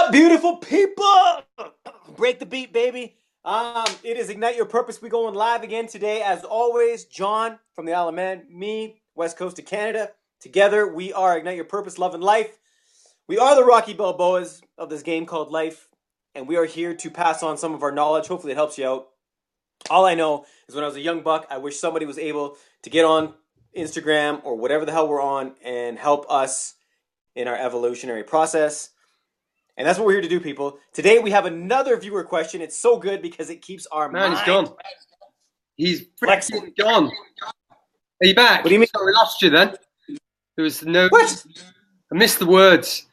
up, beautiful people? Break the beat, baby. It is Ignite Your Purpose. We going live again today. As always, John from the Isle of Man, me, West Coast of Canada. Together, we are Ignite Your Purpose, Love and Life. We are the Rocky Balboas of this game called life, and we are here to pass on some of our knowledge. Hopefully, it helps you out. All I know is when I was a young buck, I wish somebody was able to get on Instagram or whatever the hell we're on and help us in our evolutionary process. And that's what we're here to do, people. Today we have another viewer question. It's so good because it keeps our Man, mind. he's gone. He's flexing gone. Are you back? What do you mean? Sorry, we lost you then. There was no... What? I missed the words.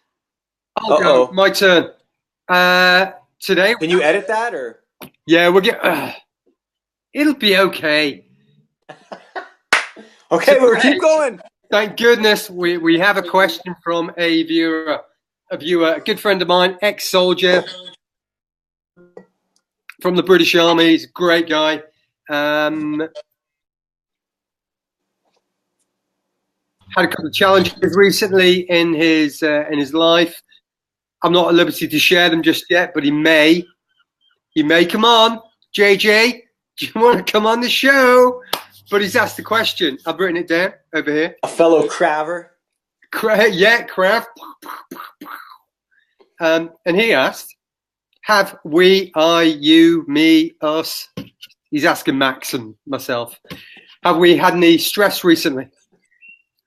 I'll go. My turn. Today... Can you edit that or? Yeah, we'll get... it'll be okay. Okay, we'll keep going. Thank goodness we have a question from a viewer, a good friend of mine, ex-soldier from the British Army. He's a great guy. Had a couple of challenges recently in his life. I'm not at liberty to share them just yet, but he may. Come on, JJ. Do you want to come on the show? But he's asked the question. I've written it down over here. A fellow Craver. Crav. And he asked, have we, I, you, me, us, he's asking Max and myself, have we had any stress recently?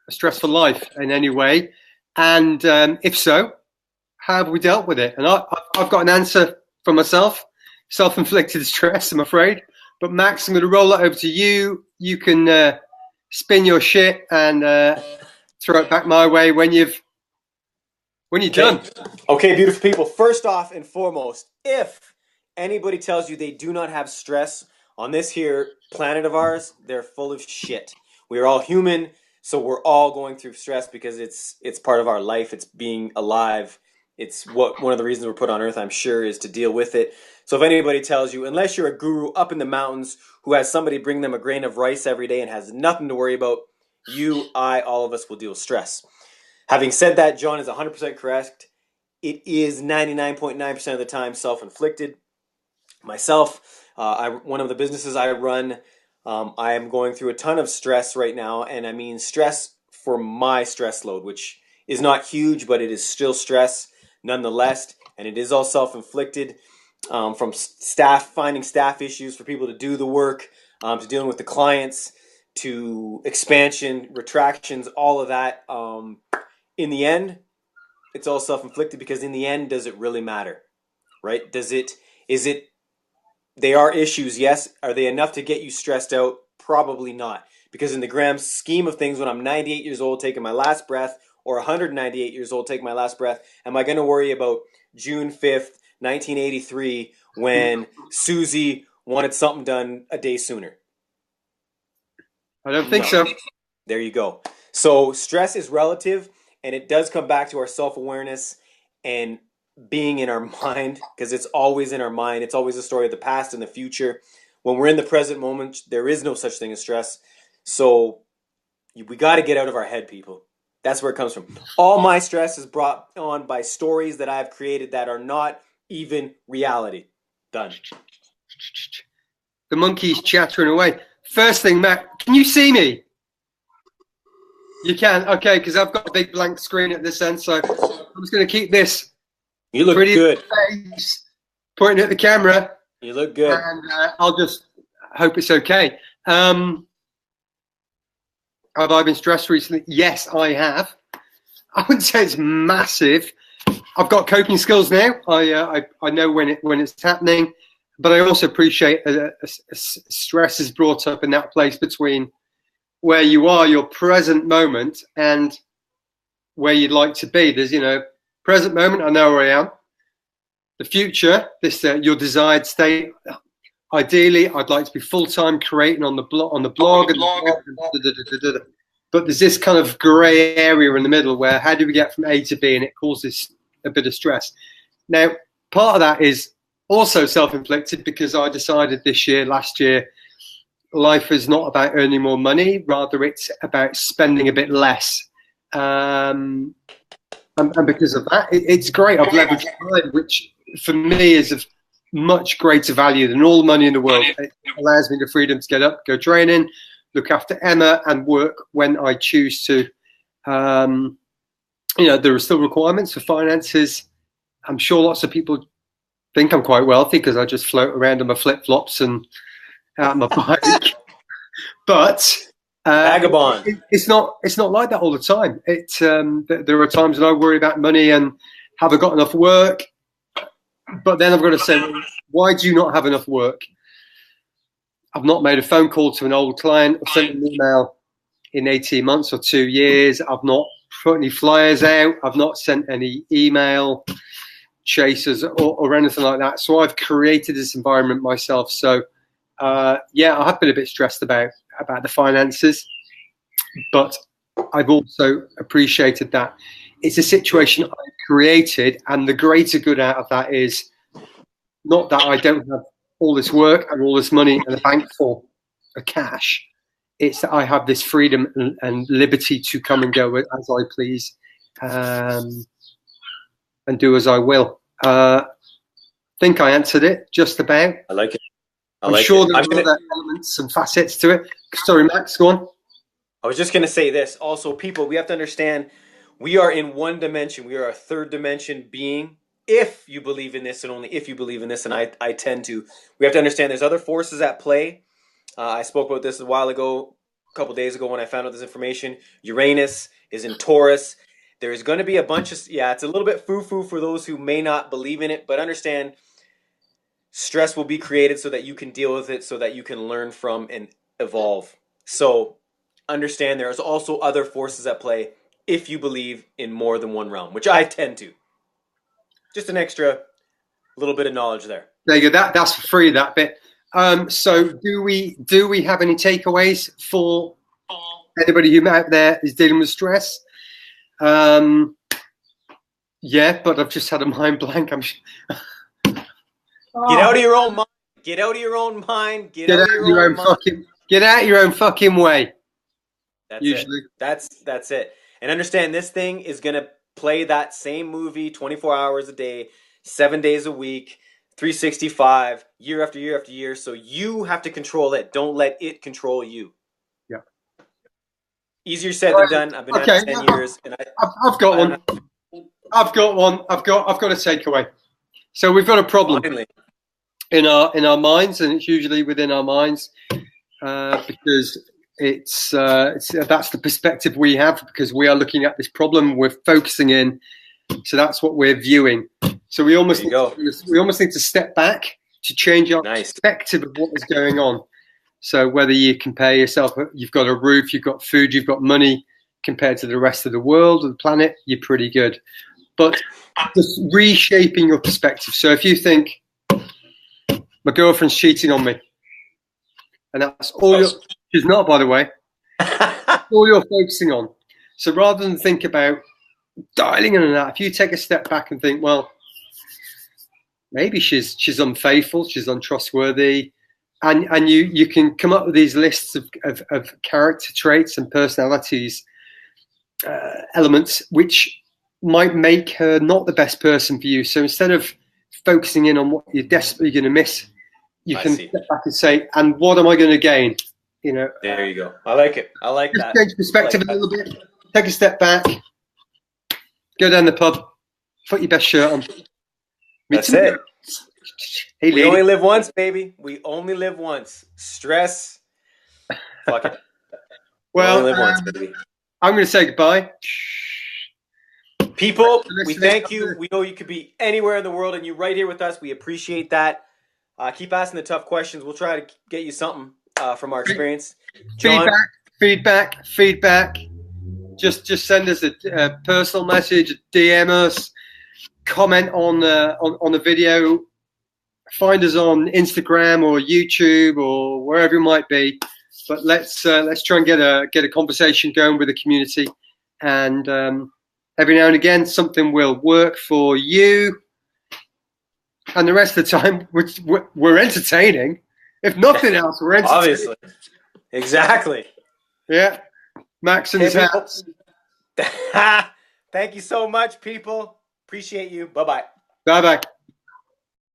A stressful life in any way? And if so, how have we dealt with it? And I've got an answer for myself. Self-inflicted stress, I'm afraid. But Max, I'm going to roll it over to you. You can spin your shit and throw it back my way when you're done. Okay, beautiful people. First off and foremost, if anybody tells you they do not have stress on this here planet of ours, they're full of shit. We are all human, so we're all going through stress because it's part of our life. It's being alive. It's one of the reasons we're put on Earth, I'm sure, is to deal with it. So if anybody tells you, unless you're a guru up in the mountains who has somebody bring them a grain of rice every day and has nothing to worry about, all of us will deal with stress. Having said that, John is 100% correct. It is 99.9% of the time self-inflicted. Myself, one of the businesses I run, I am going through a ton of stress right now, and I mean stress for my stress load, which is not huge, but it is still stress nonetheless, and it is all self-inflicted. From finding staff issues for people to do the work, to dealing with the clients, to expansion, retractions, all of that. In the end, it's all self-inflicted because in the end, does it really matter, right? They are issues, yes. Are they enough to get you stressed out? Probably not. Because in the grand scheme of things, when I'm 98 years old taking my last breath, or 198 years old taking my last breath, am I going to worry about June 5th, 1983, when Susie wanted something done a day sooner? I don't think so. There you go. So stress is relative, and it does come back to our self-awareness and being in our mind, because it's always in our mind. It's always a story of the past and the future. When we're in the present moment, there is no such thing as stress. So we got to get out of our head, people. That's where it comes from. All my stress is brought on by stories that I've created that are not even reality. Done. The monkey's chattering away. First thing, Matt, can you see me? You can? Okay, because I've got a big blank screen at this end, so I'm just going to keep this. You look good. Face, pointing at the camera. You look good. And I'll just hope it's okay. Have I been stressed recently? Yes, I have. I wouldn't say it's massive. I've got coping skills now. I know when it's happening, but I also appreciate stress is brought up in that place between where you are, your present moment, and where you'd like to be. There's, present moment, I know where I am. The future, your desired state. Ideally, I'd like to be full-time creating on the blog. But there's this kind of grey area in the middle where how do we get from A to B, and it causes a bit of stress. Now, part of that is also self-inflicted because I decided last year, life is not about earning more money, rather it's about spending a bit less. and because of that, it's great. I've leveraged time, which for me is of much greater value than all the money in the world. It allows me the freedom to get up, go training, look after Emma, and work when I choose to. There are still requirements for finances. I'm sure lots of people think I'm quite wealthy because I just float around on my flip-flops and out my bike. But vagabond. It's not like that all the time. There are times when I worry about money and have I got enough work? But then I've got to say, why do you not have enough work? I've not made a phone call to an old client or sent an email in 18 months or 2 years. I've not put any flyers out. I've not sent any email chasers or anything like that. So I've created this environment myself. So I have been a bit stressed about the finances, but I've also appreciated that it's a situation I've created, and the greater good out of that is not that I don't have all this work and all this money in the bank for cash. It's that I have this freedom and liberty to come and go as I please, and do as I will. I think I answered it just about. I like it. I'm sure there are other elements and facets to it. Sorry, Max, go on. I was just going to say this. Also, people, we have to understand we are in one dimension. We are a third dimension being. If you believe in this and only if you believe in this, and I tend to, we have to understand there's other forces at play. I spoke about this a while ago, a couple days ago when I found out this information. Uranus is in Taurus. There's going to be a bunch of, it's a little bit foo-foo for those who may not believe in it, but understand stress will be created so that you can deal with it, so that you can learn from and evolve. So understand there's also other forces at play if you believe in more than one realm, which I tend to. Just an extra little bit of knowledge there. There you go. That's for free, that bit. So do we have any takeaways for anybody who out there is dealing with stress? But I've just had a mind blank. Get out of your own mind. Get out of your own mind. Get out of your own mind. Get out your own fucking way. That's usually it. That's it. And understand this thing is gonna play that same movie 24 hours a day, 7 days a week, 365, year after year after year. So you have to control it. Don't let it control you. Yeah. Easier said than done. I've been at it 10 years, and I've got one. I've got a takeaway. So we've got a problem in our minds, and it's usually within our minds because it's that's the perspective we have, because we are looking at this problem, we're focusing in, so that's what we're viewing. So we almost need to step back to change our perspective of what is going on. So whether you compare yourself, you've got a roof, you've got food, you've got money, compared to the rest of the world or the planet, you're pretty good. But just reshaping your perspective. So if you think my girlfriend's cheating on me, and that's all she's not, by the way, all you're focusing on. So rather than think about dialing in on that, if you take a step back and think, well, maybe she's unfaithful, she's untrustworthy, and you can come up with these lists of character traits and personalities, elements, which might make her not the best person for you. So instead of focusing in on what you're desperately going to miss, you can step back and say, and what am I going to gain? There you go. I like it. I like that. Change perspective a little bit. Take a step back. Go down the pub. Put your best shirt on. That's it. Hey, we only live once, baby. We only live once. Stress. Fuck it. Well, we only live once, baby. I'm going to say goodbye. People, we thank you. We know you could be anywhere in the world, and you're right here with us. We appreciate that. Keep asking the tough questions. We'll try to get you something from our experience. John? Feedback. Just send us a personal message, DM us, comment on the video, find us on Instagram or YouTube or wherever it might be. But let's try and get a conversation going with the community, and every now and again something will work for you. And the rest of the time, we're entertaining. If nothing else, we're entertaining. Obviously. Exactly. Yeah. Max and his hats. Thank you so much, people. Appreciate you. Bye-bye. Bye bye.